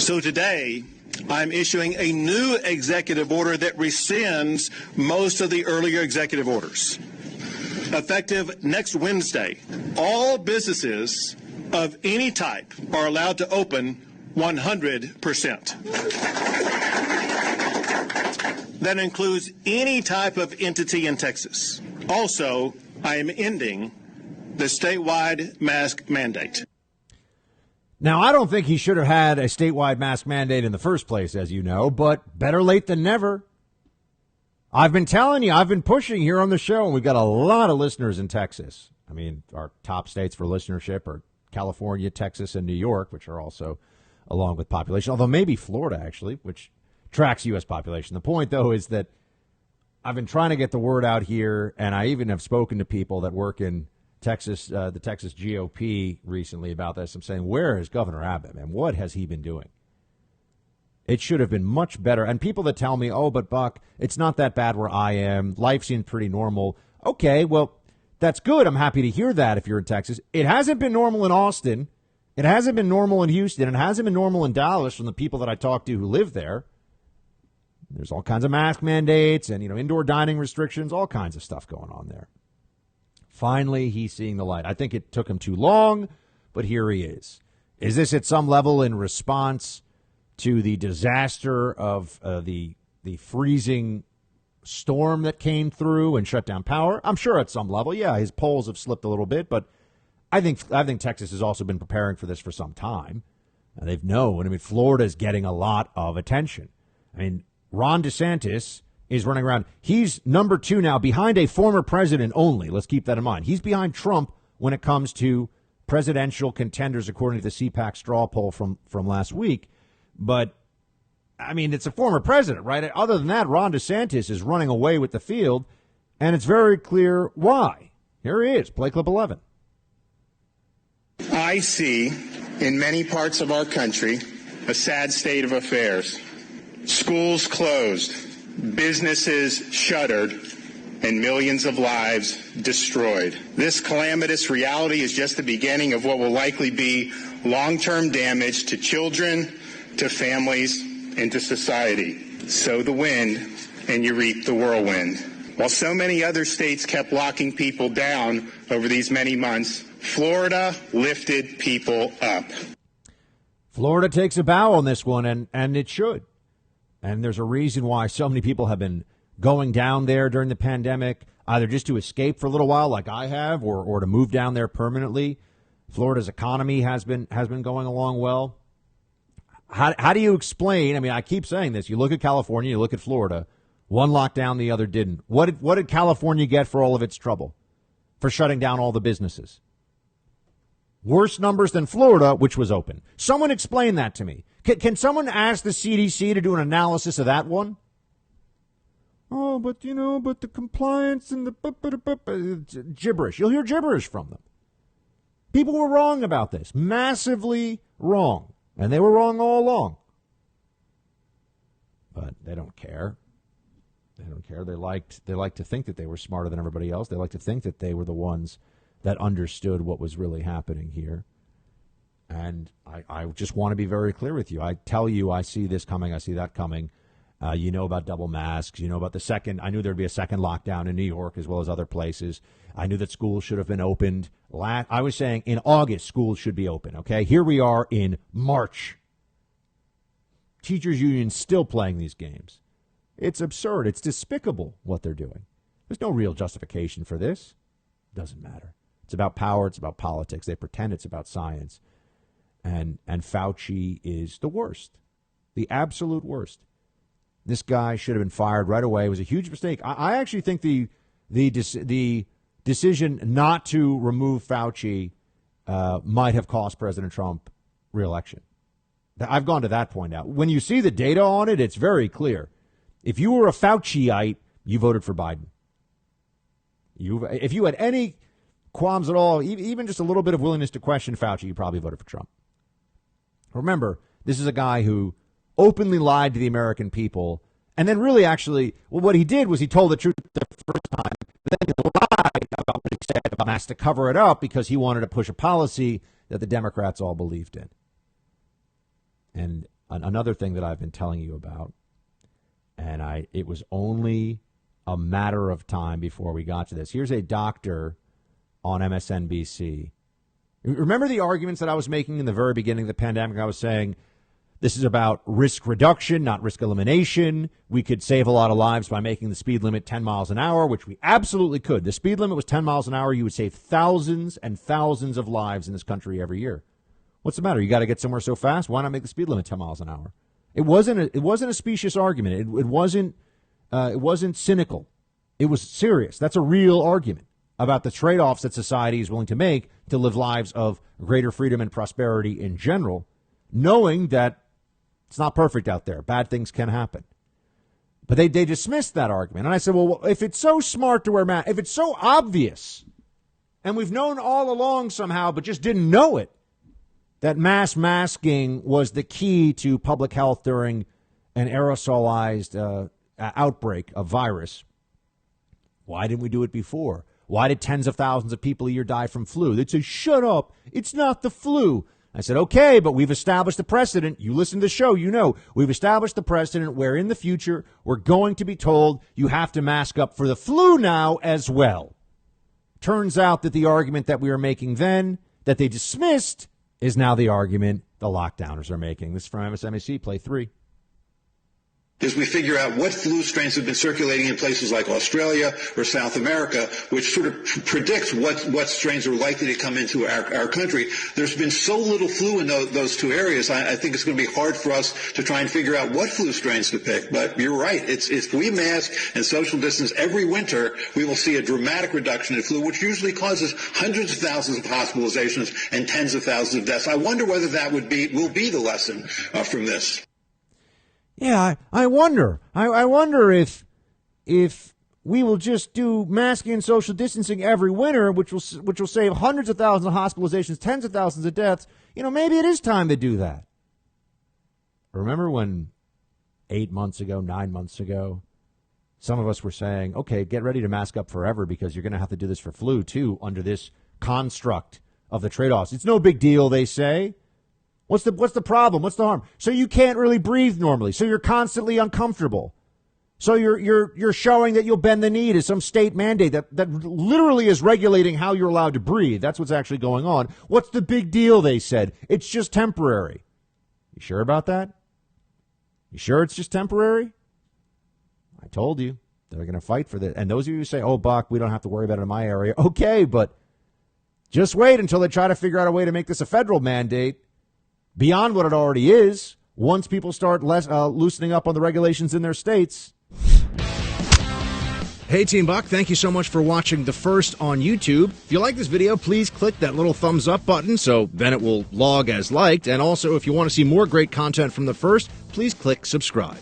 So today, I'm issuing a new executive order that rescinds most of the earlier executive orders. Effective next Wednesday, all businesses of any type are allowed to open 100%. That includes any type of entity in Texas. Also, I am ending the statewide mask mandate. Now, I don't think he should have had a statewide mask mandate in the first place, as you know, but better late than never. I've been telling you, I've been pushing here on the show, and we've got a lot of listeners in Texas. I mean, our top states for listenership are California, Texas, and New York, which are also along with population, although maybe Florida, actually, which tracks U.S. population. The point, though, is that I've been trying to get the word out here, and I even have spoken to people that work in Texas, the Texas GOP recently about this. I'm saying, where is Governor Abbott, man? What has he been doing? It should have been much better. And people that tell me, oh, but Buck, it's not that bad where I am. Life seems pretty normal. Okay, well, that's good. I'm happy to hear that if you're in Texas. It hasn't been normal in Austin. It hasn't been normal in Houston. It hasn't been normal in Dallas from the people that I talk to who live there. There's all kinds of mask mandates and, indoor dining restrictions, all kinds of stuff going on there. Finally, he's seeing the light. I think it took him too long, but here he is. Is this at some level in response to the disaster of the freezing storm that came through and shut down power? I'm sure at some level, yeah, his polls have slipped a little bit, but I think Texas has also been preparing for this for some time. And they've known. I mean, Florida is getting a lot of attention. I mean, Ron DeSantis is running around. He's number 2 now, behind a former president only. Let's keep that in mind. He's behind Trump when it comes to presidential contenders, according to the CPAC straw poll from last week. But, I mean, it's a former president, right? Other than that, Ron DeSantis is running away with the field, and it's very clear why. Here he is, play clip 11. I see in many parts of our country a sad state of affairs. Schools closed, businesses shuttered, and millions of lives destroyed. This calamitous reality is just the beginning of what will likely be long-term damage to children, to families, and to society. Sow the wind, and you reap the whirlwind. While so many other states kept locking people down over these many months, Florida lifted people up. Florida takes a bow on this one, and it should. And there's a reason why so many people have been going down there during the pandemic, either just to escape for a little while like I have, or to move down there permanently. Florida's economy has been going along well. How do you explain? I mean, I keep saying this. You look at California, you look at Florida. One locked down, the other didn't. What did California get for all of its trouble? For shutting down all the businesses? Worse numbers than Florida, which was open. Someone explain that to me. Can someone ask the CDC to do an analysis of that one? Oh, but the compliance and the gibberish. You'll hear gibberish from them. People were wrong about this. Massively wrong. And they were wrong all along. But they don't care. They don't care. They like to think that they were smarter than everybody else. They like to think that they were the ones that understood what was really happening here. And I just want to be very clear with you. I tell you, I see this coming. I see that coming. You know about double masks. You know about the second. I knew there'd be a second lockdown in New York as well as other places. I knew that schools should have been opened. I was saying in August, schools should be open. Okay, here we are in March. Teachers unions still playing these games. It's absurd. It's despicable what they're doing. There's no real justification for this. Doesn't matter. It's about power. It's about politics. They pretend it's about science. And Fauci is the worst, the absolute worst. This guy should have been fired right away. It was a huge mistake. I actually think the decision not to remove Fauci might have cost President Trump re-election. I've gone to that point now. When you see the data on it, it's very clear. If you were a Fauciite, you voted for Biden. If you had any qualms at all, even just a little bit of willingness to question Fauci, you probably voted for Trump. Remember, this is a guy who openly lied to the American people, and then really actually, what he did was he told the truth the first time, but then he lied about what he said about masks to cover it up because he wanted to push a policy that the Democrats all believed in. And another thing that I've been telling you about, and it was only a matter of time before we got to this. Here's a doctor on MSNBC. Remember the arguments that I was making in the very beginning of the pandemic? I was saying this is about risk reduction, not risk elimination. We could save a lot of lives by making the speed limit 10 miles an hour, which we absolutely could. The speed limit was 10 miles an hour. You would save thousands and thousands of lives in this country every year. What's the matter? You got to get somewhere so fast. Why not make the speed limit 10 miles an hour? It wasn't a specious argument. It wasn't cynical. It was serious. That's a real argument about the trade-offs that society is willing to make to live lives of greater freedom and prosperity in general, knowing that it's not perfect out there. Bad things can happen. But they dismissed that argument. And I said, well, if it's so smart to wear masks, if it's so obvious, and we've known all along somehow but just didn't know it, that mass masking was the key to public health during an aerosolized outbreak of virus, why didn't we do it before? Why did tens of thousands of people a year die from flu? They'd say, shut up, it's not the flu. I said, okay, but we've established the precedent. You listen to the show, you know. We've established the precedent where in the future we're going to be told you have to mask up for the flu now as well. Turns out that the argument that we were making then, that they dismissed, is now the argument the lockdowners are making. This is from MSNBC, play 3. Is we figure out what flu strains have been circulating in places like Australia or South America, which sort of predicts what strains are likely to come into our country. There's been so little flu in those two areas, I think it's going to be hard for us to try and figure out what flu strains to pick. But you're right. If we mask and social distance every winter, we will see a dramatic reduction in flu, which usually causes hundreds of thousands of hospitalizations and tens of thousands of deaths. I wonder whether that will be the lesson from this. Yeah, I wonder. I wonder if we will just do masking and social distancing every winter, which will save hundreds of thousands of hospitalizations, tens of thousands of deaths. You know, maybe it is time to do that. Remember when 8 months ago, 9 months ago, some of us were saying, okay, get ready to mask up forever because you're going to have to do this for flu, too, under this construct of the trade-offs. It's no big deal, they say. What's the problem? What's the harm? So you can't really breathe normally. So you're constantly uncomfortable. So you're showing that you'll bend the knee to some state mandate that literally is regulating how you're allowed to breathe. That's what's actually going on. What's the big deal, they said? It's just temporary. You sure about that? You sure it's just temporary? I told you. They're going to fight for this. And those of you who say, oh, Buck, we don't have to worry about it in my area. Okay, but just wait until they try to figure out a way to make this a federal mandate beyond what it already is, once people start loosening up on the regulations in their states. Hey, Team Buck, thank you so much for watching The First on YouTube. If you like this video, please click that little thumbs up button so then it will log as liked. And also, if you want to see more great content from The First, please click subscribe.